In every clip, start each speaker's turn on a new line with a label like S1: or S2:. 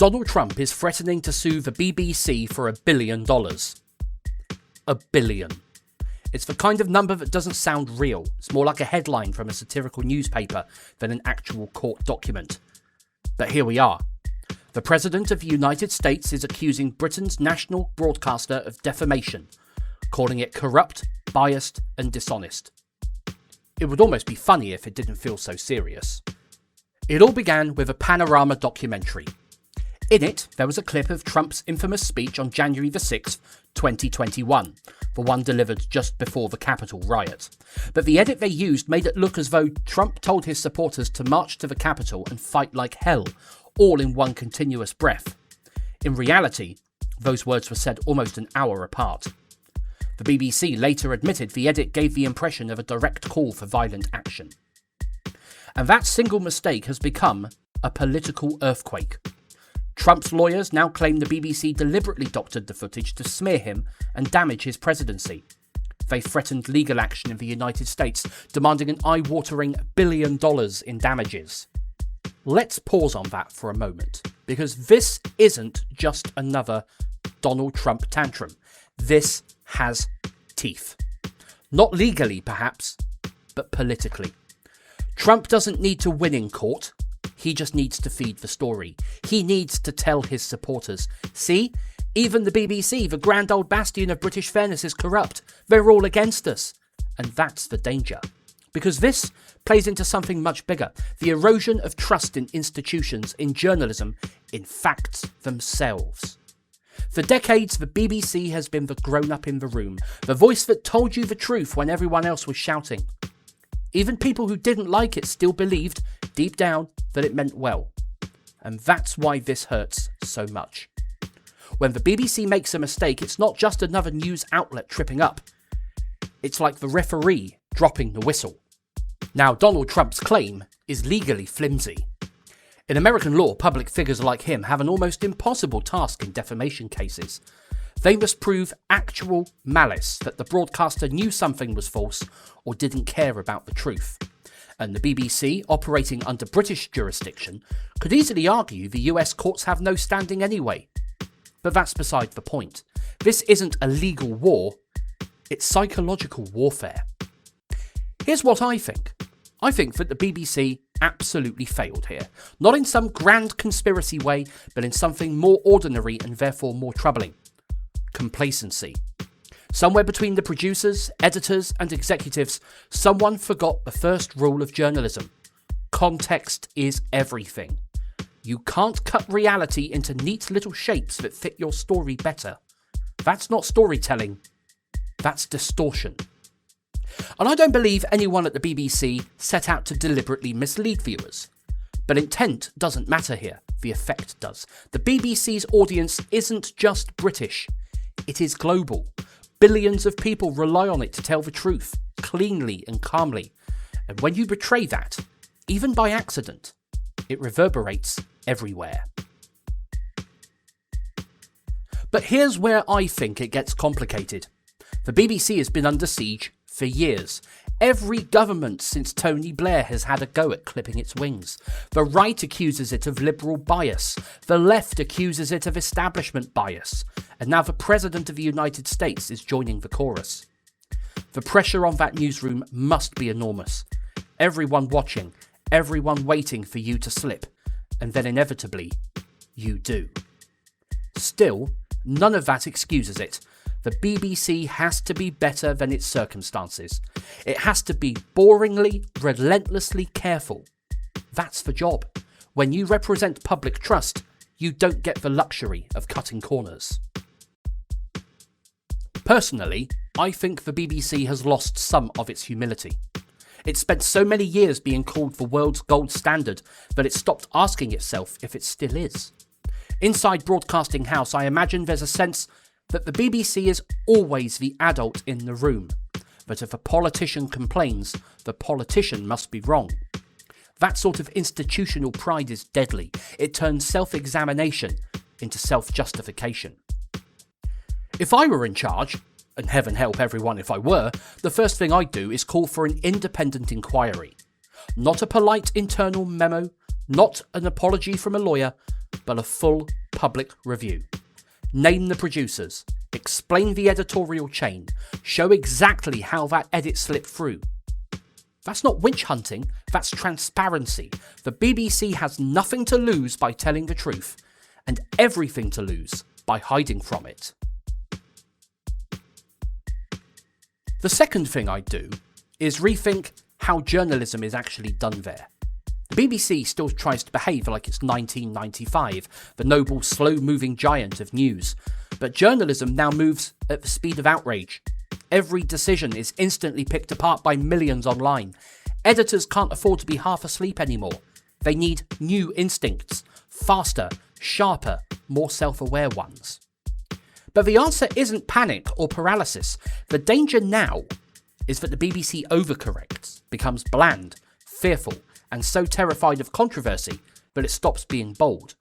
S1: Donald Trump is threatening to sue the BBC for $1 billion. $1 billion. It's the kind of number that doesn't sound real. It's more like a headline from a satirical newspaper than an actual court document. But here we are. The President of the United States is accusing Britain's national broadcaster of defamation, calling it corrupt, biased and dishonest. It would almost be funny if it didn't feel so serious. It all began with a Panorama documentary. In it, there was a clip of Trump's infamous speech on January the 6th, 2021, the one delivered just before the Capitol riot. But the edit they used made it look as though Trump told his supporters to march to the Capitol and fight like hell, all in one continuous breath. In reality, those words were said almost an hour apart. The BBC later admitted the edit gave the impression of a direct call for violent action. And that single mistake has become a political earthquake. Trump's lawyers now claim the BBC deliberately doctored the footage to smear him and damage his presidency. They threatened legal action in the United States, demanding an eye-watering $1 billion in damages. Let's pause on that for a moment, because this isn't just another Donald Trump tantrum. This has teeth. Not legally, perhaps, but politically. Trump doesn't need to win in court. He just needs to feed the story. He needs to tell his supporters, see, even the BBC, the grand old bastion of British fairness, is corrupt. They're all against us. And that's the danger. Because this plays into something much bigger. The erosion of trust in institutions, in journalism, in facts themselves. For decades, the BBC has been the grown-up in the room, the voice that told you the truth when everyone else was shouting. Even people who didn't like it still believed, deep down, that it meant well. And that's why this hurts so much. When the BBC makes a mistake, it's not just another news outlet tripping up. It's like the referee dropping the whistle. Now, Donald Trump's claim is legally flimsy. In American law, public figures like him have an almost impossible task in defamation cases. They must prove actual malice, that the broadcaster knew something was false or didn't care about the truth. And the BBC, operating under British jurisdiction, could easily argue the US courts have no standing anyway. But that's beside the point. This isn't a legal war, it's psychological warfare. Here's what I think. I think that the BBC absolutely failed here. Not in some grand conspiracy way, but in something more ordinary and therefore more troubling. Complacency. Somewhere between the producers, editors and executives, someone forgot the first rule of journalism. Context is everything. You can't cut reality into neat little shapes that fit your story better. That's not storytelling. That's distortion. And I don't believe anyone at the BBC set out to deliberately mislead viewers. But intent doesn't matter here. The effect does. The BBC's audience isn't just British. It is global. Billions of people rely on it to tell the truth, cleanly and calmly. And when you betray that, even by accident, it reverberates everywhere. But here's where I think it gets complicated. The BBC has been under siege for years. Every government since Tony Blair has had a go at clipping its wings. The right accuses it of liberal bias. The left accuses it of establishment bias. And now the President of the United States is joining the chorus. The pressure on that newsroom must be enormous. Everyone watching, everyone waiting for you to slip. And then inevitably, you do. Still, none of that excuses it. The BBC has to be better than its circumstances. It has to be boringly, relentlessly careful. That's the job. When you represent public trust, you don't get the luxury of cutting corners. Personally, I think the BBC has lost some of its humility. It spent so many years being called the world's gold standard that it stopped asking itself if it still is. Inside Broadcasting House, I imagine there's a sense that the BBC is always the adult in the room, that if a politician complains, the politician must be wrong. That sort of institutional pride is deadly. It turns self-examination into self-justification. If I were in charge, and heaven help everyone if I were, the first thing I'd do is call for an independent inquiry. Not a polite internal memo, not an apology from a lawyer, but a full public review. Name the producers, explain the editorial chain, show exactly how that edit slipped through. That's not witch hunting, that's transparency. The BBC has nothing to lose by telling the truth, and everything to lose by hiding from it. The second thing I'd do is rethink how journalism is actually done there. The BBC still tries to behave like it's 1995, the noble, slow-moving giant of news. But journalism now moves at the speed of outrage. Every decision is instantly picked apart by millions online. Editors can't afford to be half asleep anymore. They need new instincts, faster, sharper, more self-aware ones. But the answer isn't panic or paralysis. The danger now is that the BBC overcorrects, becomes bland, fearful, and so terrified of controversy that it stops being bold.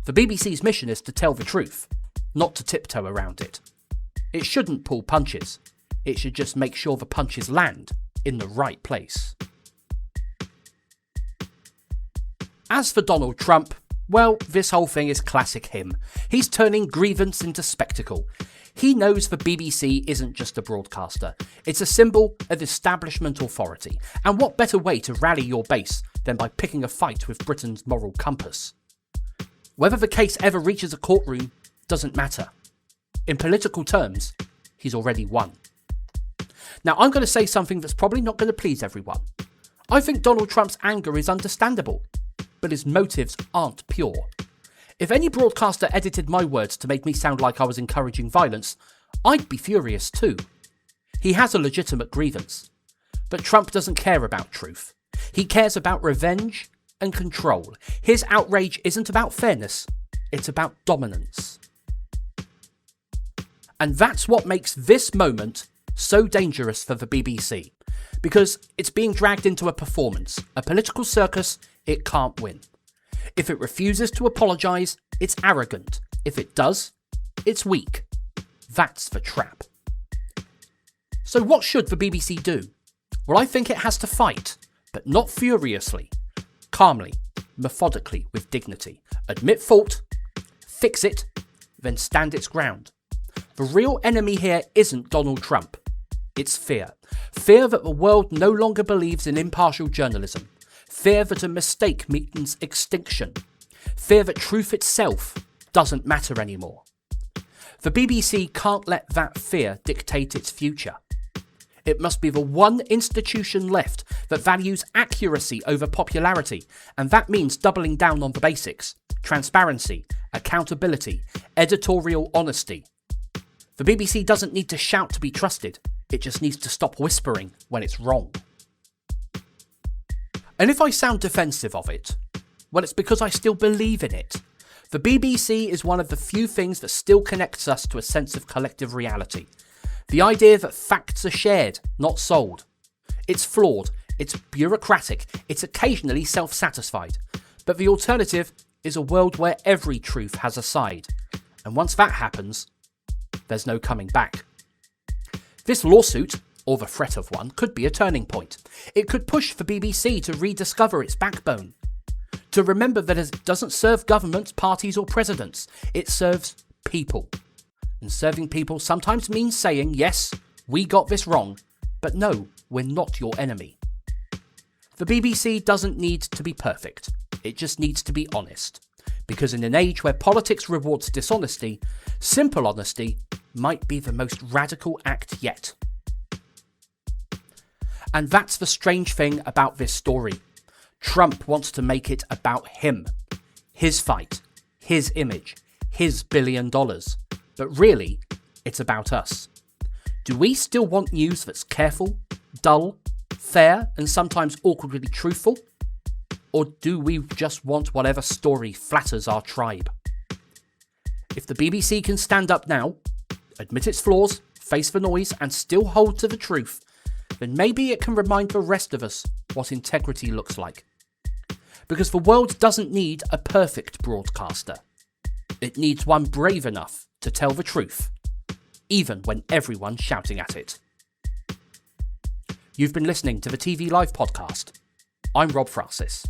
S1: The BBC's mission is to tell the truth, not to tiptoe around it. It shouldn't pull punches. It should just make sure the punches land in the right place. As for Donald Trump, well, this whole thing is classic him. He's turning grievance into spectacle. He knows the BBC isn't just a broadcaster. It's a symbol of establishment authority. And what better way to rally your base than by picking a fight with Britain's moral compass? Whether the case ever reaches a courtroom doesn't matter. In political terms, he's already won. Now, I'm going to say something that's probably not going to please everyone. I think Donald Trump's anger is understandable, but his motives aren't pure. If any broadcaster edited my words to make me sound like I was encouraging violence, I'd be furious too. He has a legitimate grievance. But Trump doesn't care about truth. He cares about revenge and control. His outrage isn't about fairness, it's about dominance. And that's what makes this moment so dangerous for the BBC. Because it's being dragged into a performance, a political circus it can't win. If it refuses to apologise, it's arrogant. If it does, it's weak. That's the trap. So what should the BBC do? Well, I think it has to fight, but not furiously. Calmly, methodically, with dignity. Admit fault, fix it, then stand its ground. The real enemy here isn't Donald Trump. It's fear. Fear that the world no longer believes in impartial journalism. Fear that a mistake means extinction. Fear that truth itself doesn't matter anymore. The BBC can't let that fear dictate its future. It must be the one institution left that values accuracy over popularity, and that means doubling down on the basics: transparency, accountability, editorial honesty. The BBC doesn't need to shout to be trusted, it just needs to stop whispering when it's wrong. And if I sound defensive of it, well, it's because I still believe in it. The BBC is one of the few things that still connects us to a sense of collective reality. The idea that facts are shared, not sold. It's flawed, it's bureaucratic, it's occasionally self-satisfied. But the alternative is a world where every truth has a side. And once that happens, there's no coming back. This lawsuit, or the threat of one, could be a turning point. It could push the BBC to rediscover its backbone. To remember that it doesn't serve governments, parties or presidents. It serves people. And serving people sometimes means saying, yes, we got this wrong, but no, we're not your enemy. The BBC doesn't need to be perfect. It just needs to be honest. Because in an age where politics rewards dishonesty, simple honesty might be the most radical act yet. And that's the strange thing about this story. Trump wants to make it about him, his fight, his image, his $1 billion. But really, it's about us. Do we still want news that's careful, dull, fair, and sometimes awkwardly truthful? Or do we just want whatever story flatters our tribe? If the BBC can stand up now, admit its flaws, face the noise, and still hold to the truth, then maybe it can remind the rest of us what integrity looks like. Because the world doesn't need a perfect broadcaster. It needs one brave enough to tell the truth, even when everyone's shouting at it. You've been listening to the TV Live podcast. I'm Rob Francis.